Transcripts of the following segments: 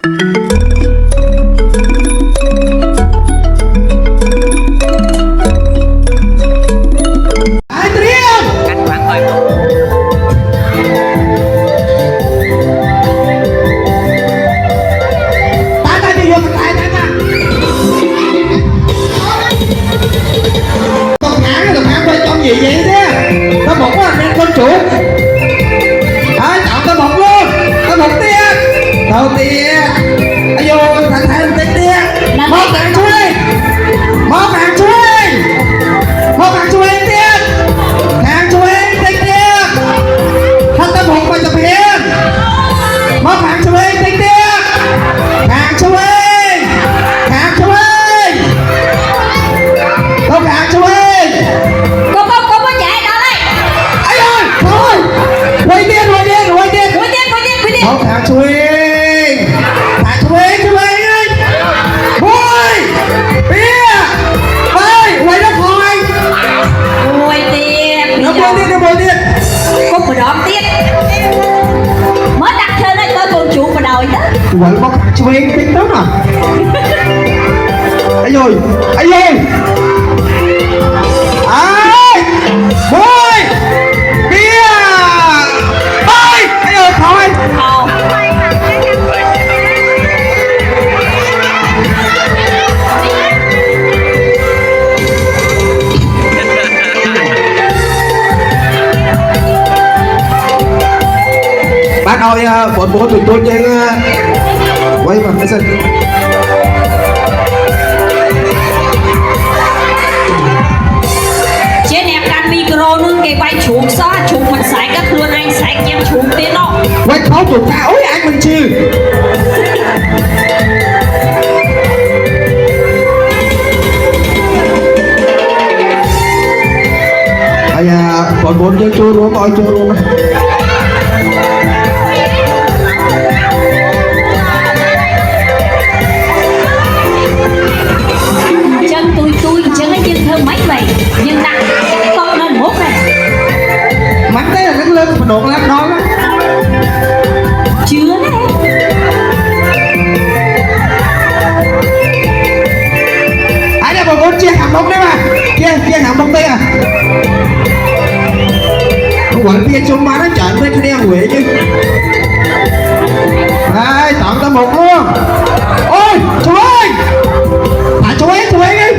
gì vậy thế? Tao một á, nên con chuột. Chọn tao một luôn. Tao một tia. Đầu tiên. Ây vô, thằng thầy một tia. Một thằng chui. Một thằng chui. Một thằng chui tia. Thằng chui tia. Thằng tao một bài tập hiện. Một thằng chui tia. Thằng chui. Thằng chui. Một thằng chui. Một thằng Thuyền ơi Bôi Bia Bơi Quay nó khỏi Bôi tiết Nó bôi tiết Có một đón tiết mới đặt thêm đây tới con chuột vào đời đó. Quay một thằng Thuyền tính đó à. Ấy rồi Bôi Bia Bơi Ấy rồi khỏi bác ơi, bốn tụi tôi trên quay vào cái sân trên em căn micro nương cái bay chuột sao chuột mình sải các luôn anh sải em chuột tiếng nó quay khó tụi ta ối anh mình chứ bây giờ bốn chơi chua luôn coi chua luôn tôi chân cái chân thơm mấy vậy nhưng đặt con lên mốt này mắn thế là nó lên mà đột lắm đó chưa đấy ai đây bốn chia hàm đông đấy mà chia hàm đông đây à quận kia chung má nó chọn với cái đen quệ chứ đây chọn ta một luôn ôi chú ơi thả chú ấy đi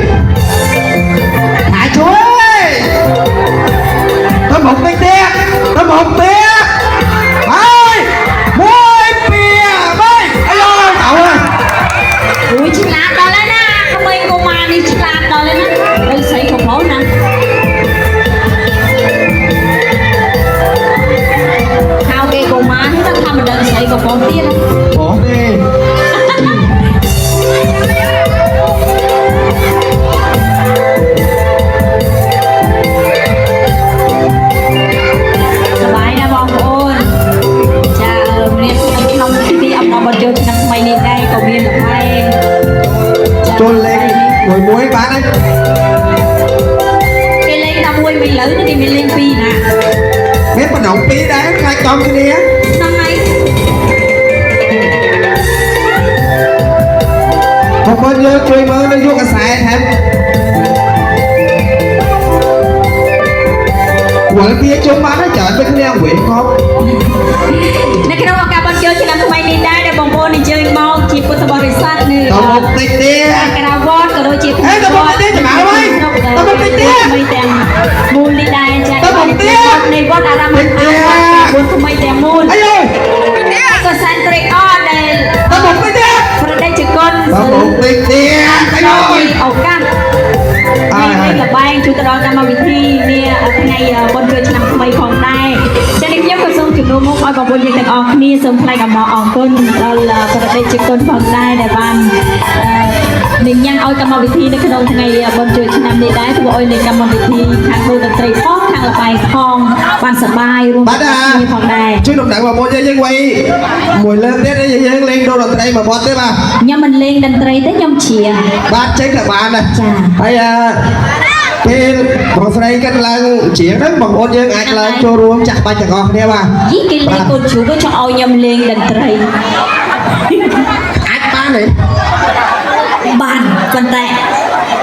thả chú ơi ta một tia ơi môi bia bơi ây ơi cậu ơi ui chị làm đó lên á không ơi cô mà đi chị làm đó lên á đây xảy khổ khổ nè thao cái cô má nó thăm mình đừng xảy khổ khổ tiên khổ đi trôn lên ngồi muối bán đấy cái lên tao muối mình lớn thì mình lên phi nè biết mà động pí đấy khai con cái đi á năm nay không có nhớ chơi mơ nó vô cả xài thêm quận kia chúng bán nó chợ bên đeo quyện không nè cái đâu cả bọn chơi thì làm tụi mày đi đây để bồng bồn đi chơi mau chỉ có tao bồi sát nữa tao một tịch tia cái nào vót cái đôi chị tao một tịch tia mày ơi tao một tịch tia mày tèm môn đi đây cha tao một tia này vót đã làm muốn tụi mày tèm môn ấy ơi có san trệ on này tao một tịch tia phần đây chỉ con tao một tịch tia ấy ơi ẩu căng đây là ban chúng ta đón năm vào thi nè ngày con chơi năm tụi mày còn đây cho nên nhớ con sông chụp nô mốc bong bồn nhưទាំងអស់គ្នាសូមថ្លែងអំណរអរគុណដល់ប្រទេសជប៉ុនផងដែរដែលបាននឹងញ៉ាំឲ្យកម្មវិធីនៅក្នុងថ្ងៃបុណ្យចូលឆ្នាំនេះដែរធ្វើឲ្យនៅកម្មវិធីខាងតន្ត្រីផងខាងល្បែងផងបានសប្បាយរួមគ្នាផងដែរជួយដំណឹងបងប្អូនយើងវិញមួយលើកទៀតយើងលេងដូរតន្ត្រីមកបត់ទេបាទខ្ញុំមិនលេងតន្ត្រីទេខ្ញុំច្រៀងបាទចេញតែបានដែរចាហើយពេលបងស្រីគាត់ឡើងច្រៀងហ្នឹងបងប្អូនយើងអាចឡើងចូលរួមចាក់បាច់ទាំងអស់គ្នាបាទយីគេលេងកូនជ្រូកចង់ឲ្យខ្ញុំលេងតន្ត្រី này bàn vấn đề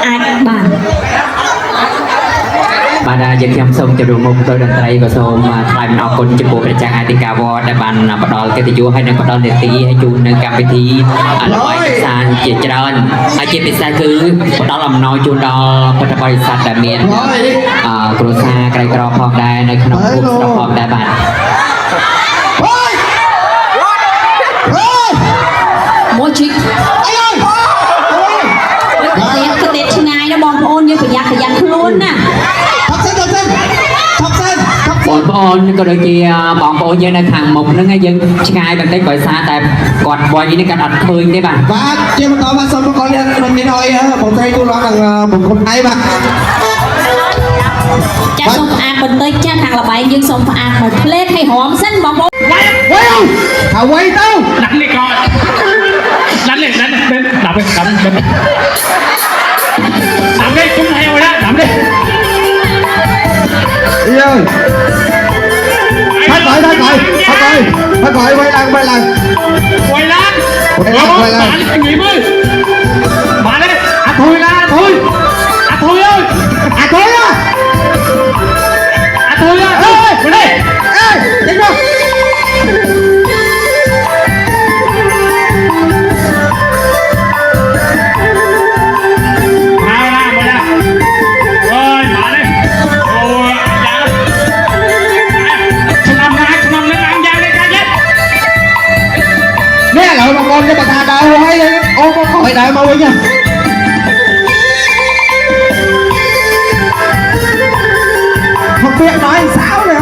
ai bàn bà đã dẫn dòng sông cho đường mông tôi đàn tây và sông thay mình học con chụp bộ để trang ai đi cà vò để bàn bắt đầu cái thì chú hay nên bắt đầu để tí hay chú nên cầm cái thi là bài sàn chỉ cho đơn ai chỉ biết sai cứ bắt đầu làm nói chú đó bắt đầu bài sàn đại miền cua sa cây cỏ phong đai nơi khung cua sa phong đai bàn ôi ôi mỗi chuyện cái tết ngày nó bom ôn như phải giặt luôn nè bọn ôn có đôi khi bọn ôn như là thằng mục nó ngay dân ngay bằng cách gọi xa tại quạt bòi như cái đặt khơi đấy bạn và chưa mà có mà xong nó có liên mình đi nói một thầy tôi nói rằng một con hay mà cha xong ăn bình tĩnh cha thằng là bạn nhưng xong ăn mà lên hay hòm xanh bom ôn quay không thảo quay đâu đánh đi coi đánh đi đánh đập đi đập đi cũng theo rồi đó đập đi đi ơi thôi quay lần quay lên nghỉ mới bà đấy thôi ơi thôi ơi đi đánh không nè lại mà con cho bà thà đau hay ô con khỏi đợi mau đi nha không biết nói sao nè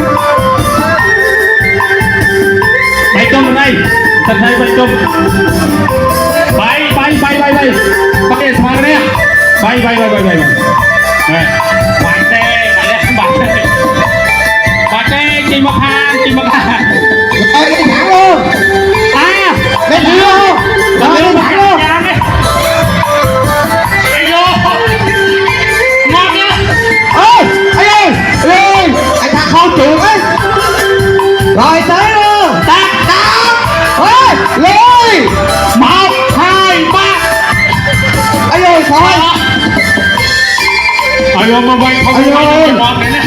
bảy tung đây thật hay bảy tung bay bay cái smart này bay này bạn tê chim mọc hàng ơi cái thẳng luôn lên thẳng luôn rồi lên thẳng luôn ngon nhá ơi anh thằng không chịu ấy rồi tới luôn tắt ơi lên 1 2 3 ấy ơi thôi mà quay không quay cái bom này nè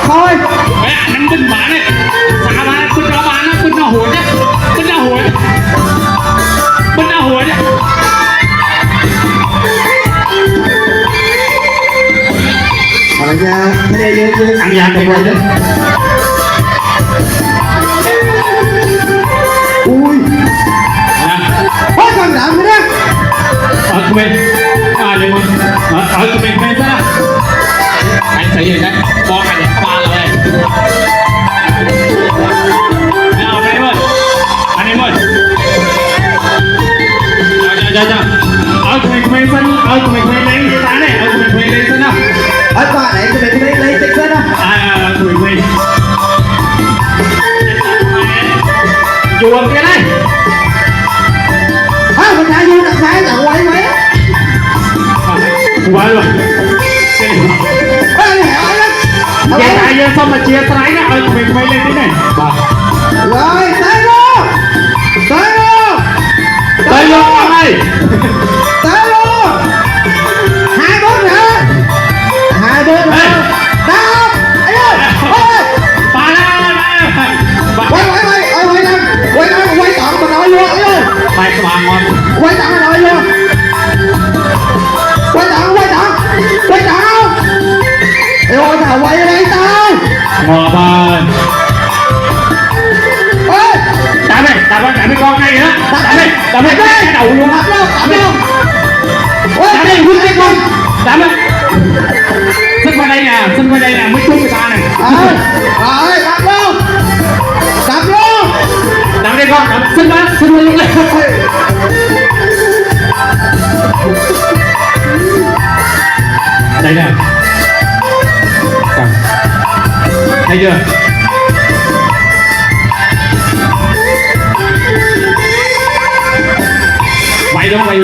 thôi mẹ anh tin bạn này xả bạn tin cho bạn nó tin nó hủi nhá tin nó hủi nhá rồi nha thế đây ăn gian đây quay đấy ui ôi con đạm thế đó ở tụi mình đi mình ở tụi mình về ra anh thấy gì đấy con này để ba rồi nào anh em ơi dạ ở tụi mình về sân ở tụi mình về lấy cái tá này ở tụi mình về lấy sân nào ở qua này tụi mình lấy tích sân đó tụi mình về chuồng cái này mình đã vô đằng trái là quay mấy quay rồi vậy tại giờ xong mà chia trái nè ơi tụi mình quay lên cái này rồi tới luôn con ơi tới luôn 2 bước nữa 2 bước nữa đâu ấy ơi bà quay tọn mà nói luôn ấy ơi bài của bà ngon quay tọn mà nói luôn quay tọn ê ôi thằng quay ở đây tao ngọt ơi đạp với con này nữa đạp với cái đầu luôn đạp luôn đạp đi vứt cái con đạp đi xin qua đây nè mới chung người ta này rồi đạp đi con xin luôn lên đây nè thấy chưa quay đúng này